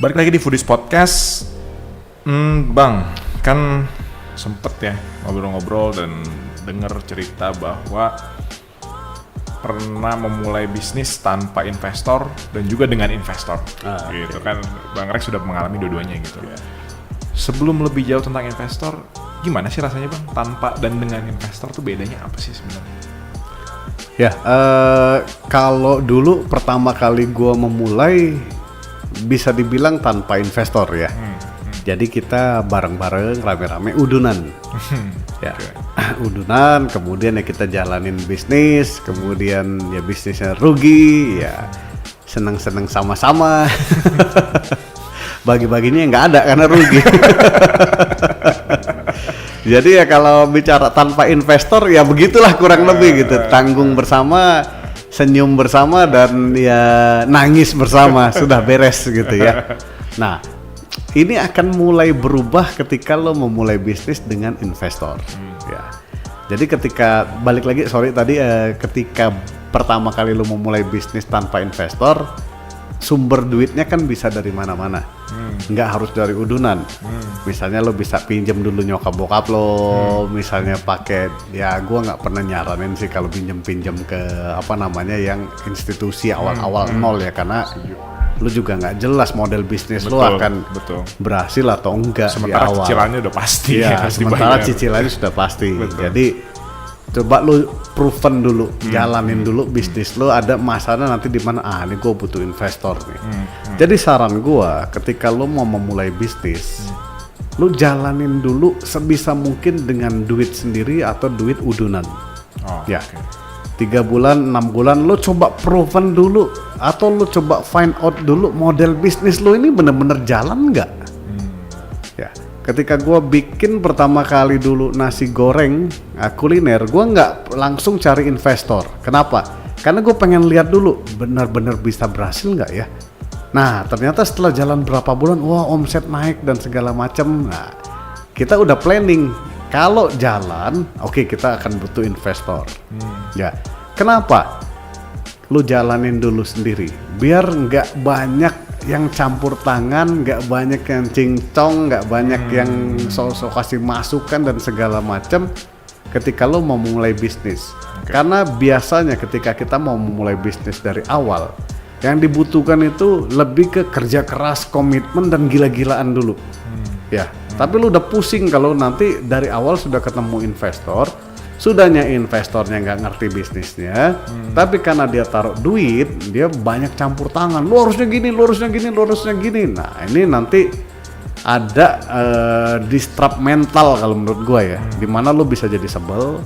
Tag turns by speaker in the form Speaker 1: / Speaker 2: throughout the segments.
Speaker 1: Balik lagi di Foodies Podcast. Bang, kan sempet ya ngobrol-ngobrol dan denger cerita bahwa pernah memulai bisnis tanpa investor dan juga dengan investor. Gitu kan, Bang Rex sudah mengalami dua-duanya gitu. Sebelum lebih jauh tentang investor, gimana sih rasanya Bang? Tanpa dan dengan investor tuh bedanya apa sih sebenarnya?
Speaker 2: Ya, kalau dulu pertama kali gue memulai bisa dibilang tanpa investor ya. Jadi kita bareng-bareng rame-rame udunan. Ya, udunan, kemudian ya kita jalanin bisnis, kemudian ya bisnisnya rugi, ya seneng-seneng sama-sama. Bagi-baginya nggak ada karena rugi. Jadi ya kalau bicara tanpa investor ya begitulah kurang lebih gitu, tanggung bersama, senyum bersama, dan ya nangis bersama, sudah beres gitu ya. Nah, ini akan mulai berubah ketika lo memulai bisnis dengan investor. Ya. Jadi ketika balik lagi, ketika pertama kali lo memulai bisnis tanpa investor, sumber duitnya kan bisa dari mana-mana, nggak harus dari udunan. Misalnya lo bisa pinjam dulu nyokap bokap lo, misalnya pakai, ya gue nggak pernah nyaranin sih kalau pinjam ke yang institusi awal-awal nol ya, karena lo juga nggak jelas model bisnis lo akan berhasil atau enggak.
Speaker 1: Sementara
Speaker 2: di awal.
Speaker 1: Cicilannya udah pasti
Speaker 2: ya, sementara
Speaker 1: dibayar.
Speaker 2: cicilannya sudah pasti.
Speaker 1: Betul.
Speaker 2: Jadi coba lo proven dulu, jalanin dulu bisnis lo, ada masanya nanti di mana, ini gue butuh investor nih. Jadi saran gue, ketika lo mau memulai bisnis, lo jalanin dulu sebisa mungkin dengan duit sendiri atau duit udunan. Ya, 3 bulan, 6 bulan lo coba proven dulu, atau lo coba find out dulu model bisnis lo ini bener-bener jalan nggak? Ya, ketika gue bikin pertama kali dulu nasi goreng kuliner, gue nggak langsung cari investor. Kenapa? Karena gue pengen lihat dulu benar-benar bisa berhasil nggak ya. Nah, ternyata setelah jalan berapa bulan, wah omset naik dan segala macam. Nah, kita udah planning kalau jalan, oke, kita akan butuh investor. Ya, kenapa? Lu jalanin dulu sendiri, biar nggak banyak yang campur tangan, nggak banyak yang cincong, nggak banyak yang sok-sok kasih masukan dan segala macam ketika lo mau memulai bisnis. Karena biasanya ketika kita mau memulai bisnis dari awal, yang dibutuhkan itu lebih ke kerja keras, komitmen, dan gila-gilaan dulu. Ya, tapi lo udah pusing kalau nanti dari awal sudah ketemu investor, sudahnya investornya nggak ngerti bisnisnya, tapi karena dia taruh duit, dia banyak campur tangan. Lu harusnya gini, lu harusnya gini, lu harusnya gini. Nah, ini nanti ada disrupt mental kalau menurut gua ya, dimana lu bisa jadi sebel,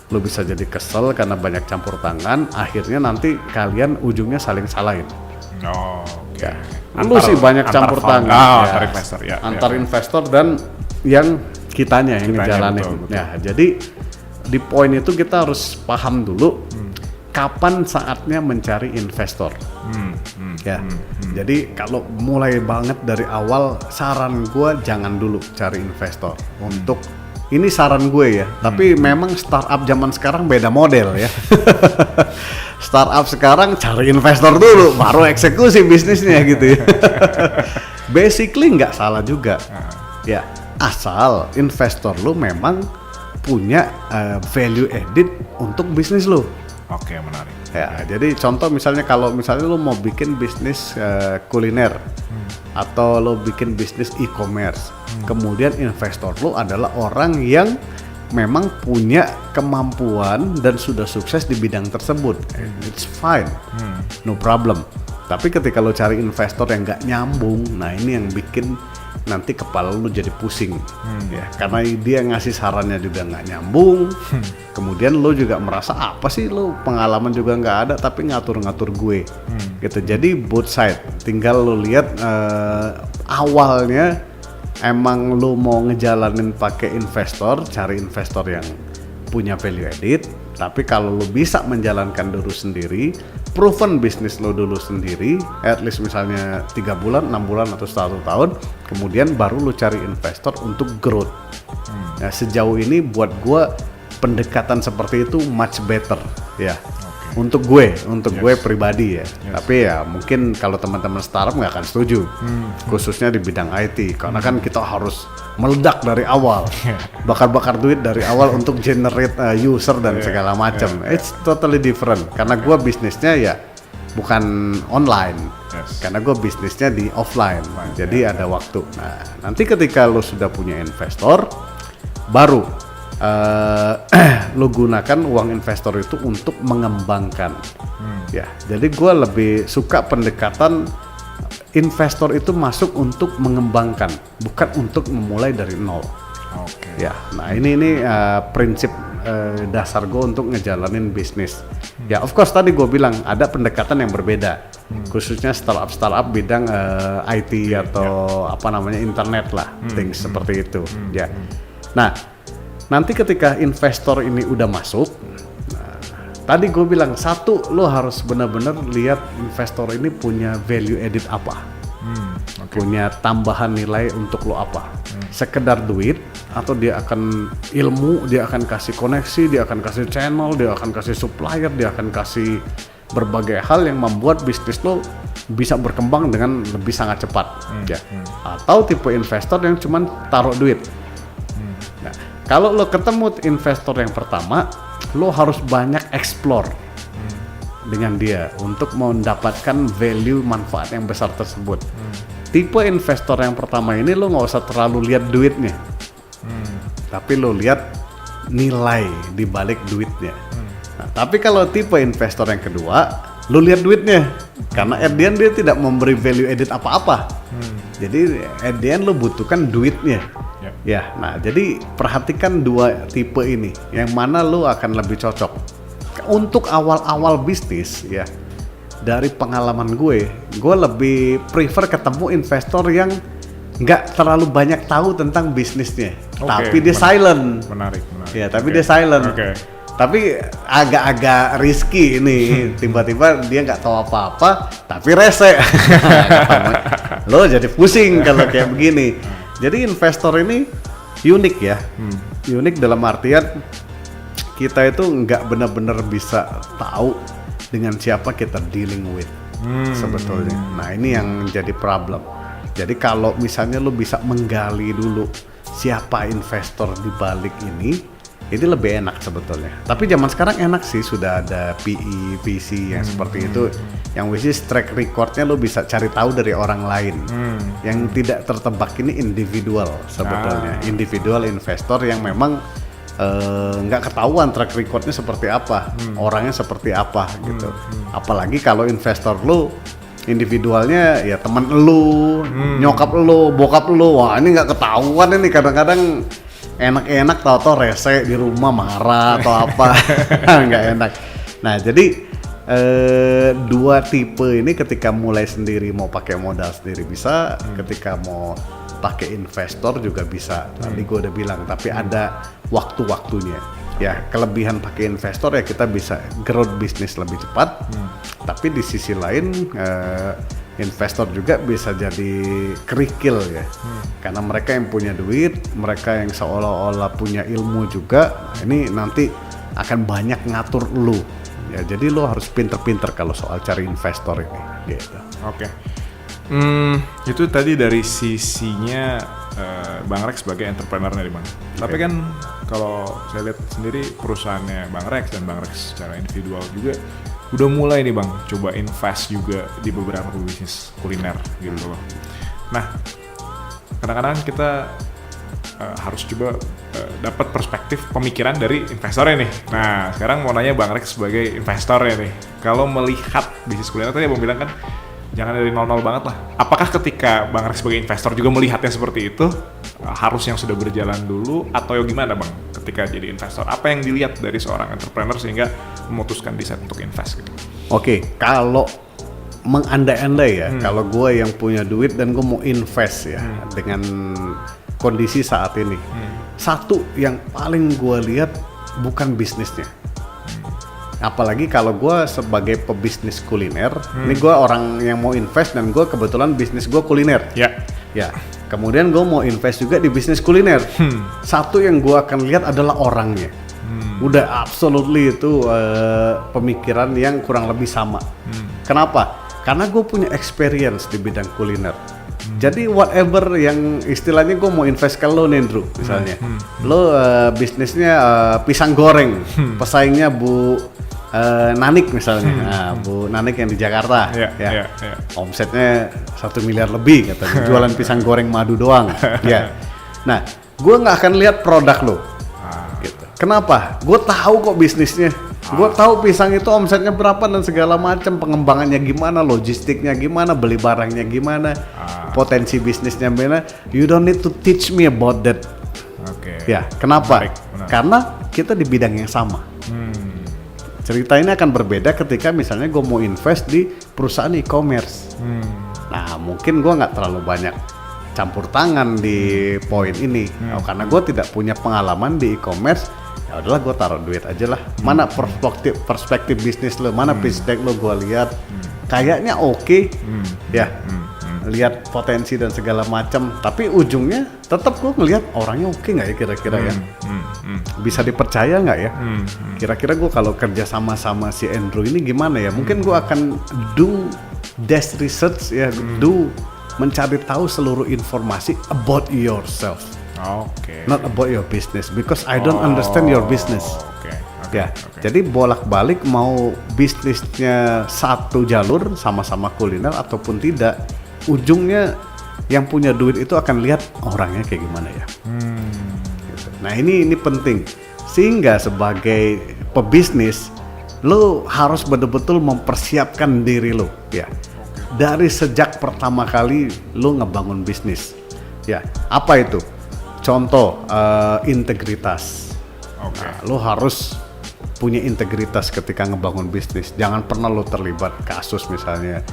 Speaker 2: lu bisa jadi kesel karena banyak campur tangan. Akhirnya nanti kalian ujungnya saling salahin. Ya. Lu sih banyak campur tangan.
Speaker 1: Antar investor ya.
Speaker 2: Antar investor dan yang kitanya yang ngejalanin.
Speaker 1: Betul.
Speaker 2: Ya, jadi di poin itu kita harus paham dulu kapan saatnya mencari investor. Jadi kalau mulai banget dari awal, saran gue jangan dulu cari investor. Untuk ini saran gue ya, tapi memang startup zaman sekarang beda model ya. Startup sekarang cari investor dulu, baru eksekusi bisnisnya gitu ya. Basically nggak salah juga. Ya, asal investor lu memang punya value added untuk bisnis lo.
Speaker 1: Oke, menarik.
Speaker 2: Ya, jadi contoh misalnya kalau lo mau bikin bisnis kuliner atau lo bikin bisnis e-commerce, kemudian investor lo adalah orang yang memang punya kemampuan dan sudah sukses di bidang tersebut, it's fine, no problem. Tapi ketika lo cari investor yang nggak nyambung, nah ini yang bikin nanti kepala lu jadi pusing, ya, karena dia ngasih sarannya juga nggak nyambung. Kemudian lu juga merasa apa sih, lu pengalaman juga nggak ada tapi ngatur-ngatur gue, gitu. Jadi both side, tinggal lu lihat awalnya emang lu mau ngejalanin pakai investor, cari investor yang punya value added. Tapi kalau lu bisa menjalankan dulu sendiri, proven bisnis lo dulu sendiri, at least misalnya 3 bulan, 6 bulan, atau 1 tahun, kemudian baru lo cari investor untuk growth. Nah, sejauh ini buat gue pendekatan seperti itu much better ya. Untuk gue pribadi ya. Tapi ya mungkin kalau teman-teman startup nggak akan setuju, khususnya di bidang IT, karena kan kita harus meledak dari awal, bakar-bakar duit dari awal untuk generate user dan segala macam. It's totally different. Karena gue bisnisnya ya bukan online, karena gue bisnisnya di offline. Jadi ada waktu. Nah, nanti ketika lo sudah punya investor, baru lo gunakan uang investor itu untuk mengembangkan. Ya, jadi gue lebih suka pendekatan investor itu masuk untuk mengembangkan, bukan untuk memulai dari nol. Ya, nah ini prinsip dasar gue untuk ngejalanin bisnis. Ya, of course tadi gue bilang ada pendekatan yang berbeda, khususnya startup bidang IT atau apa namanya internet lah, things seperti itu. Ya, nah nanti ketika investor ini udah masuk, tadi gue bilang satu, lo harus benar-benar lihat investor ini punya value added apa, punya tambahan nilai untuk lo apa. Sekedar duit atau dia akan ilmu, dia akan kasih koneksi, dia akan kasih channel, dia akan kasih supplier, dia akan kasih berbagai hal yang membuat bisnis lo bisa berkembang dengan lebih sangat cepat. Ya. Atau tipe investor yang cuman taruh duit. Nah, kalau lo ketemu investor yang pertama, lo harus banyak explore dengan dia untuk mendapatkan value manfaat yang besar tersebut. Tipe investor yang pertama ini lo nggak usah terlalu lihat duitnya, tapi lo lihat nilai di balik duitnya. Nah, tapi kalau tipe investor yang kedua, lo lihat duitnya, karena at the end dia tidak memberi value added apa-apa. Jadi at the end lo butuhkan duitnya. Ya, nah jadi perhatikan dua tipe ini, yang mana lo akan lebih cocok. Untuk awal-awal bisnis ya, dari pengalaman gue lebih prefer ketemu investor yang nggak terlalu banyak tahu tentang bisnisnya, tapi dia silent. Menarik. Ya, tapi dia silent. Tapi agak-agak risky ini, tiba-tiba dia nggak tahu apa-apa, tapi rese. Lo jadi pusing kalau kayak begini. Jadi investor ini unik ya, unik dalam artian kita itu nggak benar-benar bisa tahu dengan siapa kita dealing with sebetulnya. Nah ini yang jadi problem. Jadi kalau misalnya lo bisa menggali dulu siapa investor di balik ini lebih enak sebetulnya. Tapi zaman sekarang enak sih, sudah ada PE, VC yang seperti itu, yang which is track recordnya lo bisa cari tahu dari orang lain. Yang tidak tertebak ini individual sebetulnya, individual investor yang memang nggak ketahuan track recordnya seperti apa, orangnya seperti apa gitu. Apalagi kalau investor lo individualnya ya teman lo, nyokap lo, bokap lo, wah ini nggak ketahuan ini, kadang-kadang enak-enak tahu-tahu rese di rumah marah atau apa. Nggak enak. Nah jadi dua tipe ini ketika mulai sendiri mau pakai modal sendiri bisa, ketika mau pakai investor juga bisa. Tadi gue udah bilang, tapi ada waktu-waktunya. Ya kelebihan pakai investor ya kita bisa growth bisnis lebih cepat, tapi di sisi lain investor juga bisa jadi kerikil ya, karena mereka yang punya duit, mereka yang seolah-olah punya ilmu juga, ini nanti akan banyak ngatur lu ya. Jadi lo harus pinter-pinter kalau soal cari investor ini gitu.
Speaker 1: Itu tadi dari sisinya Bang Rex sebagai entrepreneur nih Bang. Tapi kan kalau saya lihat sendiri perusahaannya Bang Rex dan Bang Rex secara individual juga udah mulai nih Bang coba invest juga di beberapa bisnis kuliner gitu loh. Nah kadang-kadang kita harus coba dapat perspektif pemikiran dari investornya nih. Nah sekarang mau nanya Bang Rex sebagai investornya nih, kalau melihat bisnis kuliner tadi Bang bilang kan jangan dari nol-nol banget lah. Apakah ketika Bang Rex sebagai investor juga melihatnya seperti itu, harus yang sudah berjalan dulu atau gimana Bang ketika jadi investor? Apa yang dilihat dari seorang entrepreneur sehingga memutuskan decide untuk invest gitu?
Speaker 2: Kalau mengandai-andai ya, kalau gue yang punya duit dan gue mau invest ya dengan kondisi saat ini, satu yang paling gue lihat bukan bisnisnya. Apalagi kalau gue sebagai pebisnis kuliner, ini gue orang yang mau invest dan gue kebetulan bisnis gue kuliner. Ya. Kemudian gue mau invest juga di bisnis kuliner. Satu yang gue akan lihat adalah orangnya. Udah absolutely itu pemikiran yang kurang lebih sama. Kenapa? Karena gue punya experience di bidang kuliner. Jadi whatever yang istilahnya gue mau invest ke lo nih Andrew, misalnya. Lo bisnisnya pisang goreng, pesaingnya Bu Nanik misalnya. Nah, Bu Nanik yang di Jakarta. Omsetnya 1 miliar lebih katanya. Jualan pisang goreng madu doang. Nah, gue nggak akan lihat produk lo. Gitu. Kenapa? Gue tahu kok bisnisnya. Gue tahu pisang itu omsetnya berapa dan segala macam, pengembangannya gimana, logistiknya gimana, beli barangnya gimana, potensi bisnisnya gimana. You don't need to teach me about that. Ya, kenapa? Karena kita di bidang yang sama. Cerita ini akan berbeda ketika misalnya gue mau invest di perusahaan e-commerce. Nah, mungkin gue nggak terlalu banyak campur tangan di poin ini, karena gue tidak punya pengalaman di e-commerce. Ya udahlah, gue taruh duit aja lah. Mana perspektif bisnis lo, mana pitch deck lo, gue lihat kayaknya oke. Lihat potensi dan segala macam. Tapi ujungnya tetap gue ngelihat orangnya oke nggak ya kira-kira ya. Bisa dipercaya nggak ya? Kira-kira gue kalau kerja sama si Andrew ini gimana ya? Mungkin gue akan do desk research ya, mencari tahu seluruh informasi about yourself. Not about your business, because I don't understand your business. Jadi bolak-balik mau bisnisnya satu jalur sama-sama kuliner ataupun tidak, ujungnya yang punya duit itu akan lihat orangnya kayak gimana ya. Gitu. Nah ini penting, sehingga sebagai pebisnis lo harus betul-betul mempersiapkan diri lo ya. Dari sejak pertama kali lo ngebangun bisnis, ya apa itu? Contoh integritas. Nah, lo harus punya integritas ketika ngebangun bisnis. Jangan pernah lo terlibat kasus misalnya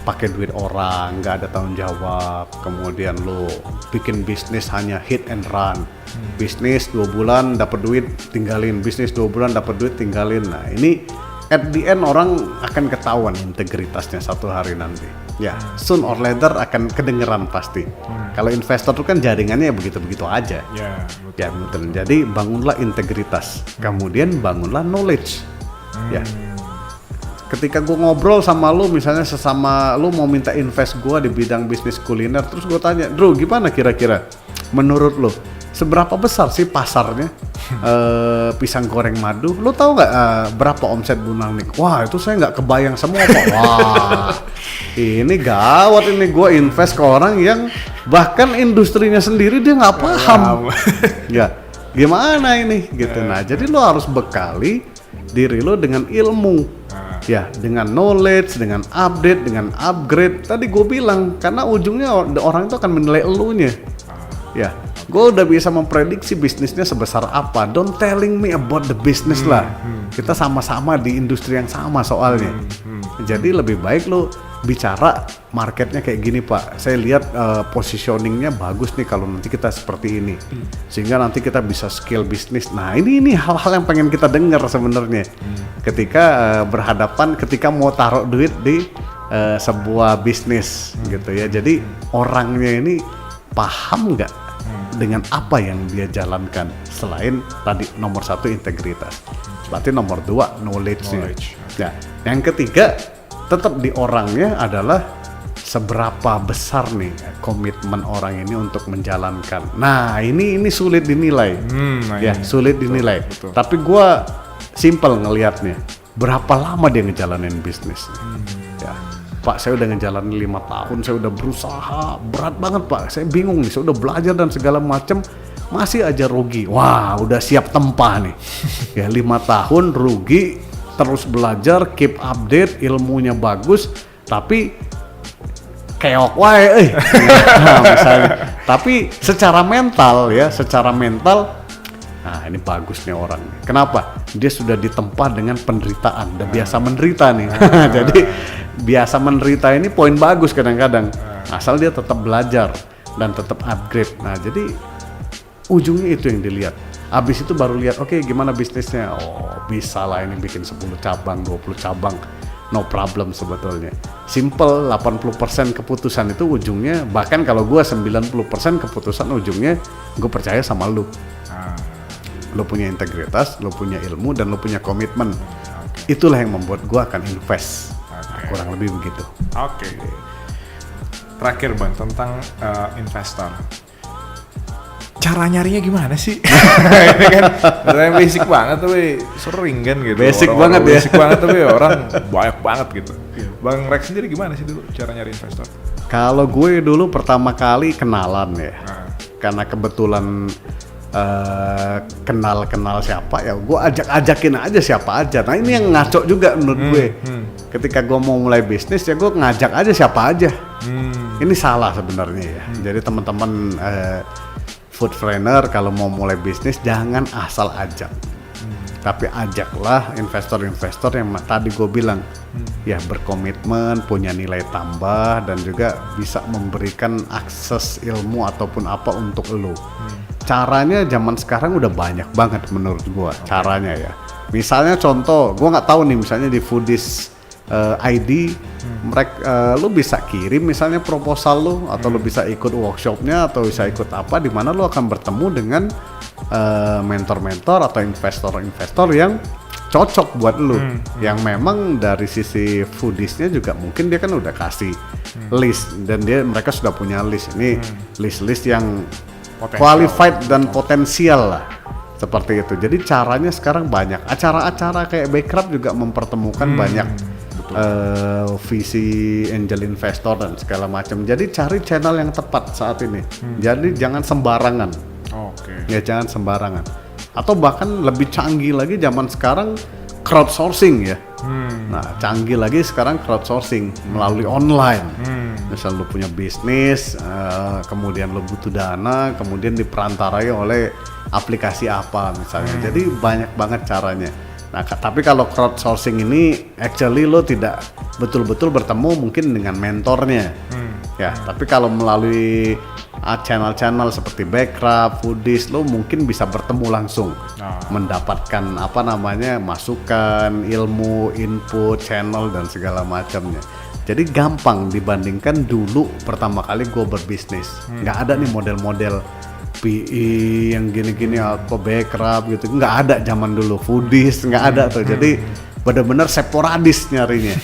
Speaker 2: pakai duit orang, nggak ada tanggung jawab. Kemudian lo bikin bisnis hanya hit and run. Bisnis 2 bulan dapat duit tinggalin, bisnis 2 bulan dapat duit tinggalin. Nah ini at the end orang akan ketahuan integritasnya satu hari nanti. Ya, soon or later akan kedengeran pasti. Kalau investor itu kan jaringannya ya begitu-begitu aja. Ya, betul. Jadi bangunlah integritas, kemudian bangunlah knowledge. Ya. Ketika gue ngobrol sama lu, misalnya sesama lu mau minta invest gue di bidang bisnis kuliner, terus gue tanya, Drew gimana kira-kira? Menurut lu, seberapa besar sih pasarnya pisang goreng madu? Lu tahu nggak berapa omset Bu Nanik? Wah itu saya nggak kebayang semua Pak. Wah ini gawat, ini gue invest ke orang yang bahkan industrinya sendiri dia nggak paham. Ya gimana ini gitu. Nah jadi lu harus bekali diri lu dengan ilmu. Ya, dengan knowledge, dengan update, dengan upgrade. Tadi gue bilang, karena ujungnya orang itu akan menilai elunya. Ya, gue udah bisa memprediksi bisnisnya sebesar apa. Don't telling me about the business lah. Kita sama-sama di industri yang sama soalnya. Jadi lebih baik lo bicara marketnya kayak gini Pak. Saya lihat positioningnya bagus nih kalau nanti kita seperti ini. Sehingga nanti kita bisa scale bisnis. Nah ini hal-hal yang pengen kita dengar sebenarnya. Ketika berhadapan, ketika mau taruh duit di sebuah bisnis gitu ya. Jadi orangnya ini paham nggak dengan apa yang dia jalankan, selain tadi nomor 1 integritas, berarti nomor 2 knowledge-nya. Ya, yang ketiga tetap di orangnya adalah seberapa besar nih komitmen orang ini untuk menjalankan. Nah ini sulit dinilai, sulit dinilai. Betul. Tapi gue simple ngelihatnya, berapa lama dia ngejalanin bisnis. Ya. Pak saya udah ngejalanin 5 tahun, saya udah berusaha berat banget Pak, saya bingung nih, saya udah belajar dan segala macam, masih aja rugi. Wah udah siap tempah nih. Ya 5 tahun rugi, terus belajar, keep update, ilmunya bagus, tapi keok wae nah, misalnya. Tapi secara mental, nah ini bagus nih orang. Kenapa? Dia sudah ditempa dengan penderitaan, udah biasa menderita nih. Jadi biasa menderita ini poin bagus kadang-kadang. Asal dia tetap belajar dan tetap upgrade. Nah jadi ujungnya itu yang dilihat. Abis itu baru lihat, oke, gimana bisnisnya? Oh bisa lah ini bikin 10 cabang, 20 cabang. No problem sebetulnya. Simple, 80% keputusan itu ujungnya, bahkan kalau gue 90% keputusan ujungnya gue percaya sama lu. lo punya integritas, lo punya ilmu, dan lo punya komitmen. Itulah yang membuat gue akan invest. Kurang lebih begitu.
Speaker 1: Oke. Terakhir Bang, tentang investor. Cara nyarinya gimana sih? Ini kan rasanya basic banget tapi sering kan gitu.
Speaker 2: Basic
Speaker 1: Orang-orang
Speaker 2: banget ya.
Speaker 1: Basic banget tapi orang banyak banget gitu. Bang Rex sendiri gimana sih dulu cara nyari investor?
Speaker 2: Kalau gue dulu pertama kali kenalan ya, karena kebetulan kenal siapa ya, gue ajakin aja siapa aja. Nah ini yang ngaco juga menurut gue. Ketika gue mau mulai bisnis ya gue ngajak aja siapa aja. Ini salah sebenarnya ya. Jadi teman-teman food trainer kalau mau mulai bisnis jangan asal ajak. Tapi ajaklah investor-investor yang tadi gue bilang ya berkomitmen, punya nilai tambah, dan juga bisa memberikan akses ilmu ataupun apa untuk lo. Caranya zaman sekarang udah banyak banget menurut gue caranya ya. Misalnya contoh, gue nggak tahu nih, misalnya di Foodies ID, mereka lo bisa kirim misalnya proposal lo, atau lo bisa ikut workshopnya, atau bisa ikut apa, di mana lo akan bertemu dengan mentor-mentor atau investor-investor yang cocok buat lo, yang memang dari sisi foodiesnya juga mungkin dia kan udah kasih list, dan mereka sudah punya list ini, list-list yang qualified dan potensial lah, seperti itu. Jadi caranya sekarang banyak acara-acara kayak Backcraft juga mempertemukan banyak visi angel investor dan segala macam. Jadi cari channel yang tepat saat ini. Jadi jangan sembarangan. Ya jangan sembarangan. Atau bahkan lebih canggih lagi zaman sekarang crowdsourcing ya. Nah canggih lagi sekarang crowdsourcing melalui online. Misal lu punya bisnis, kemudian lu butuh dana, kemudian diperantarai oleh aplikasi apa misalnya. Jadi banyak banget caranya. Nah, tapi kalau crowdsourcing ini actually lo tidak betul-betul bertemu mungkin dengan mentornya. Ya, tapi kalau melalui channel-channel seperti Backcraft, Foodies, lo mungkin bisa bertemu langsung. Mendapatkan masukan, ilmu, input, channel dan segala macamnya. Jadi gampang dibandingkan dulu pertama kali gue berbisnis. Nggak ada nih model-model PE yang gini-gini atau Backcraft gitu, nggak ada zaman dulu. Foodies nggak ada tuh, jadi benar-benar sporadis nyarinya.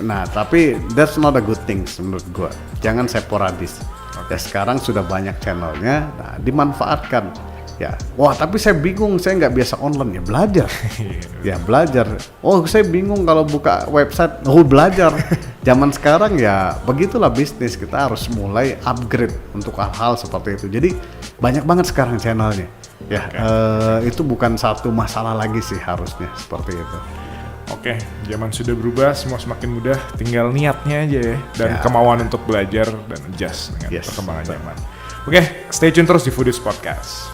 Speaker 2: Nah tapi that's not a good thing menurut gua, jangan sporadis. Ya sekarang sudah banyak channelnya, nah dimanfaatkan ya. Wah tapi saya bingung, saya nggak biasa online, ya belajar. Ya belajar. Oh saya bingung kalau buka website, belajar. Zaman sekarang ya begitulah bisnis, kita harus mulai upgrade untuk hal-hal seperti itu. Jadi banyak banget sekarang channelnya. Ya itu bukan satu masalah lagi sih harusnya seperti itu.
Speaker 1: Oke, zaman sudah berubah, semua semakin mudah, tinggal niatnya aja ya, dan kemauan untuk belajar dan adjust dengan perkembangan zaman. Oke, stay tune terus di Foodies Podcast.